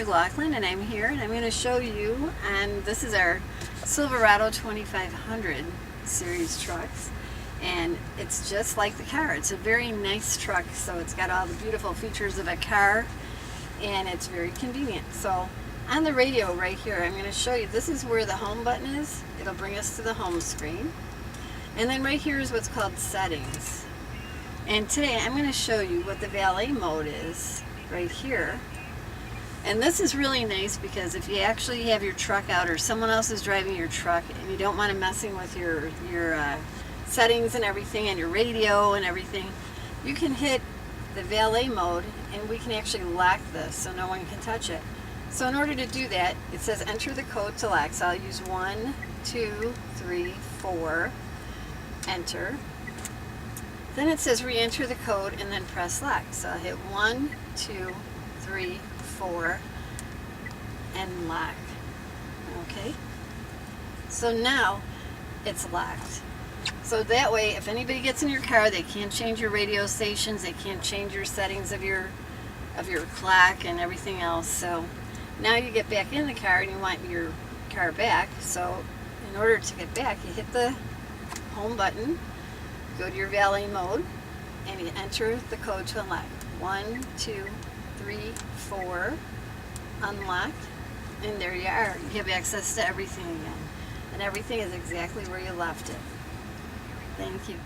McLaughlin, and I'm here and I'm going to show you, and this is our Silverado 2500 series trucks, and it's just like the car. It's a very nice truck, so it's got all the beautiful features of a car and it's very convenient. So on the radio right here, I'm going to show you, this is where the home button is. It'll bring us to the home screen, and then right here is what's called settings. And today I'm going to show you what the valet mode is right here. And this is really nice because if you actually have your truck out or someone else is driving your truck and you don't want to messing with your settings and everything and your radio and everything, you can hit the valet mode and we can actually lock this so no one can touch it. So in order to do that, it says enter the code to lock. So I'll use 1, 2, 3, 4, enter. Then it says re-enter the code and then press lock. So I'll hit 1, 2, 3, 4 and lock. Okay, so now it's locked. So that way, if anybody gets in your car, they can't change your radio stations, they can't change your settings of your clock and everything else. So now you get back in the car and you want your car back. So in order to get back, you hit the home button, go to your valet mode, and you enter the code to unlock. 1, 2, 3, 4, unlock, and there you are. You have access to everything again, and everything is exactly where you left it. Thank you.